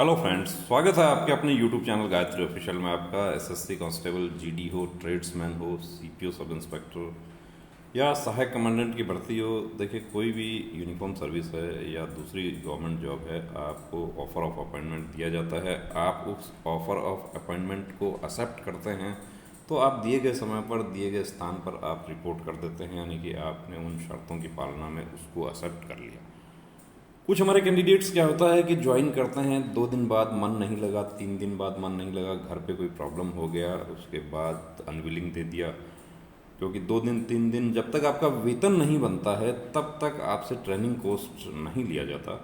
Hello friends, स्वागत है आपके अपने यूट्यूब चैनल गायत्री ऑफिशियल में। आपका एसएससी कांस्टेबल, जीडी हो, ट्रेड्समैन हो, सीपीओ सब इंस्पेक्टर या सहायक कमांडेंट की भर्ती हो, देखिए कोई भी यूनिफॉर्म सर्विस है या दूसरी गवर्नमेंट जॉब है, आपको ऑफर ऑफ अपॉइंटमेंट दिया जाता है। आप उस ऑफर ऑफ अपॉइंटमेंट को एक्सेप्ट करते हैं तो आप दिए गए समय पर दिए गए स्थान पर आप रिपोर्ट कर देते हैं, यानी कि आपने उन शर्तों की पालना में उसको एक्सेप्ट कर लिया। कुछ हमारे कैंडिडेट्स क्या होता है कि ज्वाइन करते हैं, 2 दिन बाद मन नहीं लगा, 3 दिन बाद मन नहीं लगा, घर पे कोई प्रॉब्लम हो गया, उसके बाद अनविलिंग दे दिया। क्योंकि 2 दिन 3 दिन जब तक आपका वेतन नहीं बनता है तब तक आपसे ट्रेनिंग कॉस्ट नहीं लिया जाता।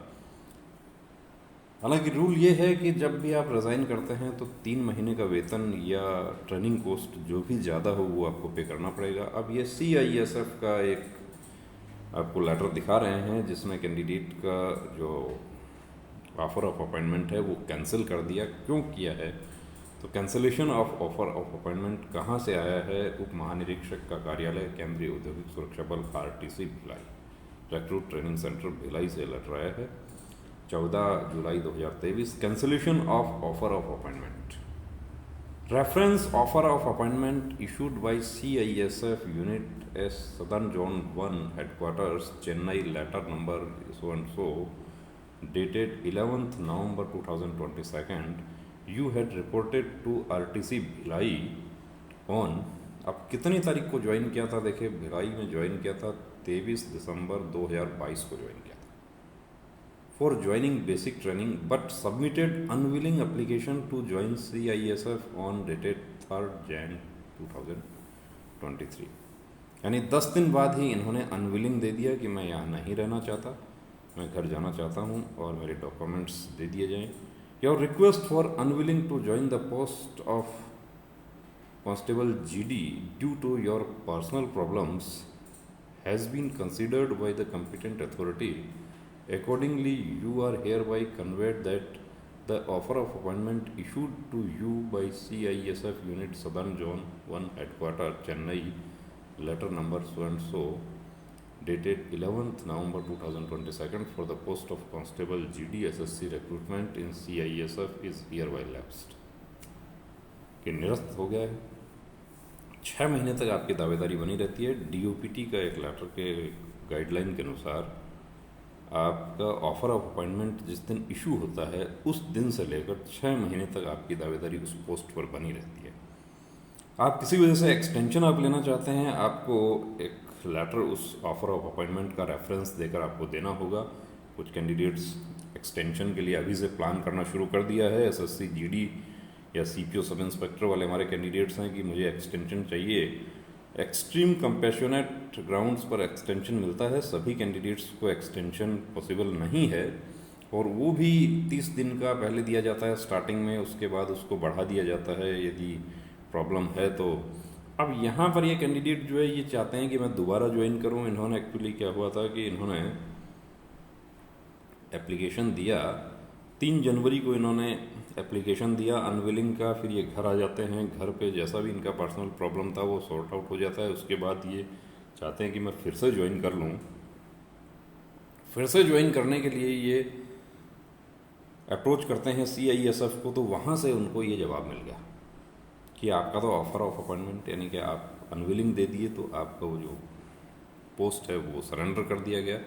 हालांकि रूल ये है कि जब भी आप रिज़ाइन करते हैं तो 3 महीने का वेतन या ट्रेनिंग कॉस्ट जो भी ज़्यादा हो वो आपको पे करना पड़ेगा। अब ये CISF का एक आपको लेटर दिखा रहे हैं जिसमें कैंडिडेट का जो ऑफर ऑफ अपॉइंटमेंट है वो कैंसिल कर दिया। क्यों किया है? तो cancellation of offer of appointment कहाँ से आया है? उप महानिरीक्षक का कार्यालय, केंद्रीय औद्योगिक सुरक्षा बल, RTC Bhilai, recruit training centre Bhilai से लेटर आया है 14 जुलाई 2023। Cancellation of offer of appointment, reference offer of appointment issued by CISF Unit S Southern Zone 1 Headquarters Chennai, letter number so and so, dated 11th November 2022. You had reported to RTC Bhilai on, अब कितनी तारीख को join किया था? देखिए भिलाई में join किया था 23 दिसंबर 2022 को ज्वाइन किया था for joining basic training, but submitted unwilling application to join CISF on dated 3rd Jan 2023। यानी 10 दिन बाद ही इन्होंने अनविलिंग दे दिया कि मैं यहाँ नहीं रहना चाहता, मैं घर जाना चाहता हूँ और मेरे डॉक्यूमेंट्स दे दिए जाएँ। Your request for unwilling to join the post of constable GD due to your personal problems has been considered by the competent authority. Accordingly, you are hereby conveyed that the offer of appointment issued to you by CISF Unit Southern Zone 1 Headquarters Chennai, letter number so and so, dated 11th November 2022 for the post of Constable GD SSC recruitment in CISF is hereby lapsed। कि निरस्त हो गया है। 6 महीने तक आपकी दावेदारी बनी रहती है। DOPT का एक लेटर के गाइडलाइन के अनुसार आपका ऑफर ऑफ अपॉइंटमेंट जिस दिन इशू होता है उस दिन से लेकर 6 महीने तक आपकी दावेदारी उस पोस्ट पर बनी रहती है। आप किसी वजह से एक्सटेंशन आप लेना चाहते हैं, आपको एक लेटर उस ऑफर ऑफ अपॉइंटमेंट का रेफरेंस देकर आपको देना होगा। कुछ कैंडिडेट्स एक्सटेंशन के लिए अभी से प्लान करना शुरू कर दिया है। SSC GD या CPO सब इंस्पेक्टर वाले हमारे कैंडिडेट्स हैं कि मुझे एक्सटेंशन चाहिए। एक्सट्रीम कंपैशनेट ग्राउंड्स पर एक्सटेंशन मिलता है, सभी कैंडिडेट्स को एक्सटेंशन पॉसिबल नहीं है और वो भी 30 दिन का पहले दिया जाता है स्टार्टिंग में, उसके बाद उसको बढ़ा दिया जाता है यदि प्रॉब्लम है तो। अब यहाँ पर ये कैंडिडेट जो है ये चाहते हैं कि मैं दोबारा ज्वाइन करूँ। इन्होंने एक्चुअली क्या हुआ था कि इन्होंने एप्लीकेशन दिया 3 जनवरी को, इन्होंने एप्लीकेशन दिया अनविलिंग का, फिर ये घर आ जाते हैं। घर पे जैसा भी इनका पर्सनल प्रॉब्लम था वो सॉर्ट आउट हो जाता है। उसके बाद ये चाहते हैं कि मैं फिर से ज्वाइन कर लूँ। फिर से ज्वाइन करने के लिए ये अप्रोच करते हैं CISF को, तो वहाँ से उनको ये जवाब मिल गया कि आपका तो ऑफर ऑफ अपॉइंटमेंट, यानी कि आप अनविलिंग दे दिए तो आपका वो जो पोस्ट है वो सरेंडर कर दिया गया।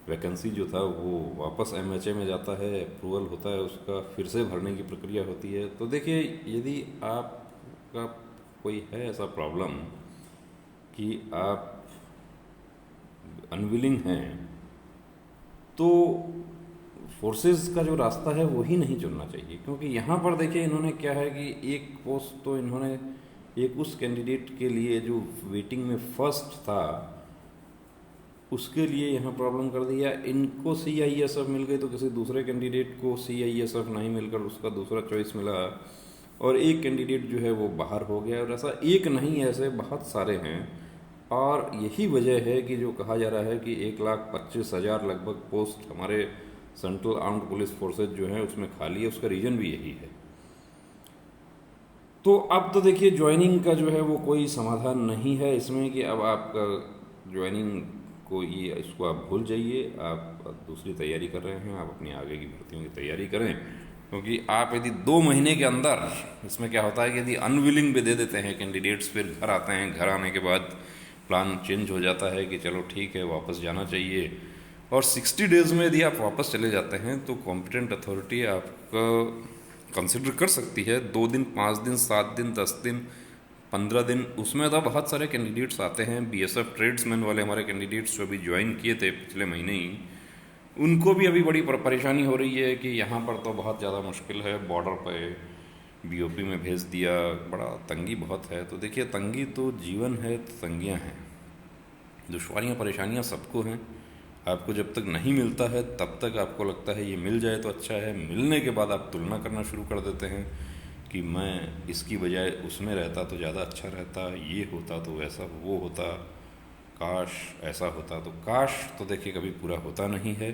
वैकेंसी जो था वो वापस MHA में जाता है, अप्रूवल होता है उसका, फिर से भरने की प्रक्रिया होती है। तो देखिए यदि आपका कोई है ऐसा प्रॉब्लम कि आप अनविलिंग हैं तो फोर्सेस का जो रास्ता है वो ही नहीं चुनना चाहिए। क्योंकि यहाँ पर देखिए इन्होंने क्या है कि एक पोस्ट तो इन्होंने एक उस कैंडिडेट के लिए जो वेटिंग में फर्स्ट था उसके लिए यहाँ प्रॉब्लम कर दिया। इनको CISF मिल गई तो किसी दूसरे कैंडिडेट को CISF नहीं मिलकर उसका दूसरा चॉइस मिला और एक कैंडिडेट जो है वो बाहर हो गया। और ऐसा एक नहीं, ऐसे बहुत सारे हैं और यही वजह है कि जो कहा जा रहा है कि 1,25,000 लगभग पोस्ट हमारे सेंट्रल आर्म्ड पुलिस फोर्सेज जो हैं उसमें खाली है। उसका रीज़न भी यही है। तो अब तो देखिए ज्वाइनिंग का जो है वो कोई समाधान नहीं है इसमें कि अब आपका ज्वाइनिंग को ये इसको आप भूल जाइए, आप दूसरी तैयारी कर रहे हैं, आप अपनी आगे की भर्तियों की तैयारी करें। क्योंकि आप यदि 2 महीने के अंदर, इसमें क्या होता है कि यदि अनविलिंग भी दे देते हैं कैंडिडेट्स, फिर घर आते हैं, घर आने के बाद प्लान चेंज हो जाता है कि चलो ठीक है वापस जाना चाहिए, और 60 डेज़ में यदि आप वापस चले जाते हैं तो कॉम्पिटेंट अथॉरिटी आपका कंसिडर कर सकती है 2 दिन, 5 दिन, 7 दिन, 10 दिन, 15 दिन। उसमें तो बहुत सारे कैंडिडेट्स आते हैं, बीएसएफ ट्रेड्समैन वाले हमारे कैंडिडेट्स जो अभी ज्वाइन किए थे पिछले महीने ही, उनको भी अभी बड़ी परेशानी हो रही है कि यहाँ पर तो बहुत ज़्यादा मुश्किल है, बॉर्डर पे बीओपी में भेज दिया, बड़ा तंगी बहुत है। तो देखिए, तंगी तो जीवन है, तो तंगियाँ हैं, दुश्वारियाँ परेशानियाँ सबको हैं। आपको जब तक नहीं मिलता है तब तक आपको लगता है ये मिल जाए तो अच्छा है, मिलने के बाद आप तुलना करना शुरू कर देते हैं कि मैं इसकी बजाय उसमें रहता तो ज़्यादा अच्छा रहता, ये होता तो ऐसा वो होता, काश ऐसा होता। तो काश तो देखिए कभी पूरा होता नहीं है।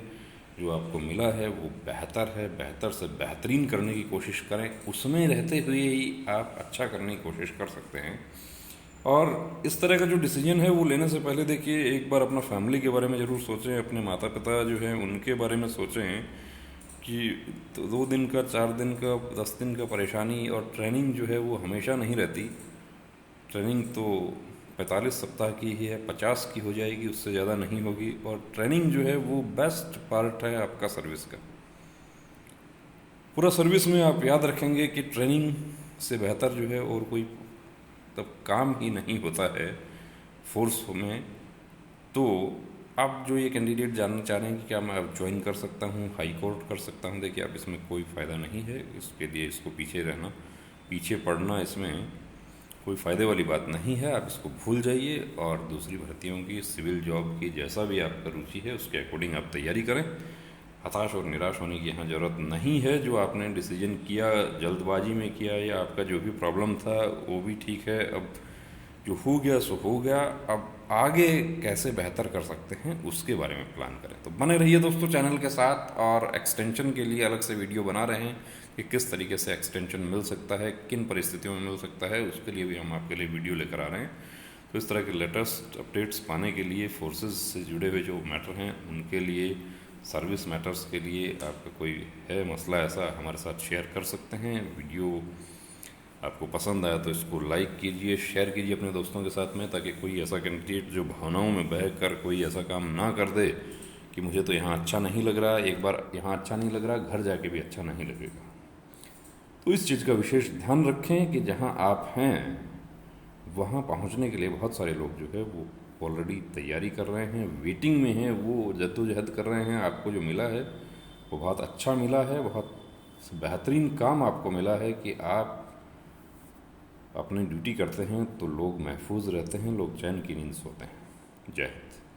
जो आपको मिला है वो बेहतर है, बेहतर से बेहतरीन करने की कोशिश करें, उसमें रहते हुए ही आप अच्छा करने की कोशिश कर सकते हैं। और इस तरह का जो डिसीजन है वो लेने से पहले देखिए एक बार अपना फैमिली के बारे में ज़रूर सोचें, अपने माता पिता जो हैं उनके बारे में सोचें कि तो 2 दिन का, 4 दिन का, 10 दिन का परेशानी, और ट्रेनिंग जो है वो हमेशा नहीं रहती। ट्रेनिंग तो 45 सप्ताह की ही है, 50 की हो जाएगी, उससे ज़्यादा नहीं होगी। और ट्रेनिंग जो है वो बेस्ट पार्ट है आपका सर्विस का। पूरा सर्विस में आप याद रखेंगे कि ट्रेनिंग से बेहतर जो है और कोई तब काम ही नहीं होता है फोर्स में। तो आप जो ये कैंडिडेट जानना चाह रहे हैं कि क्या मैं अब ज्वाइन कर सकता हूँ, हाई कोर्ट कर सकता हूँ, देखिए आप इसमें कोई फ़ायदा नहीं है। इसके लिए इसको पीछे रहना, पीछे पड़ना, इसमें कोई फ़ायदे वाली बात नहीं है। आप इसको भूल जाइए और दूसरी भर्तियों की, सिविल जॉब की, जैसा भी आपका रुचि है उसके अकॉर्डिंग आप तैयारी करें। हताश और निराश होने की यहाँ ज़रूरत नहीं है। जो आपने डिसीजन किया, जल्दबाजी में किया, या आपका जो भी प्रॉब्लम था वो भी ठीक है। अब जो हो गया सो हो गया, अब आगे कैसे बेहतर कर सकते हैं उसके बारे में प्लान करें। तो बने रहिए दोस्तों चैनल के साथ, और एक्सटेंशन के लिए अलग से वीडियो बना रहे हैं कि किस तरीके से एक्सटेंशन मिल सकता है, किन परिस्थितियों में मिल सकता है, उसके लिए भी हम आपके लिए वीडियो लेकर आ रहे हैं। तो इस तरह के लेटेस्ट अपडेट्स पाने के लिए, फोर्सेस से जुड़े हुए जो मैटर हैं उनके लिए, सर्विस मैटर्स के लिए, आपका कोई है मसला ऐसा, हमारे साथ शेयर कर सकते हैं। वीडियो आपको पसंद आया तो इसको लाइक कीजिए, शेयर कीजिए अपने दोस्तों के साथ में, ताकि कोई ऐसा कैंडिडेट जो भावनाओं में बह कर कोई ऐसा काम ना कर दे कि मुझे तो यहाँ अच्छा नहीं लग रहा, एक बार यहाँ अच्छा नहीं लग रहा, घर जाके भी अच्छा नहीं लगेगा। तो इस चीज़ का विशेष ध्यान रखें कि जहाँ आप हैं वहाँ पहुँचने के लिए बहुत सारे लोग जो है वो ऑलरेडी तैयारी कर रहे हैं, वेटिंग में हैं, वो जद्दोजहद कर रहे हैं। आपको जो मिला है वो बहुत अच्छा मिला है, बहुत बेहतरीन काम आपको मिला है कि आप अपनी ड्यूटी करते हैं तो लोग महफूज रहते हैं, लोग चैन की नींद सोते हैं। जय हिंद।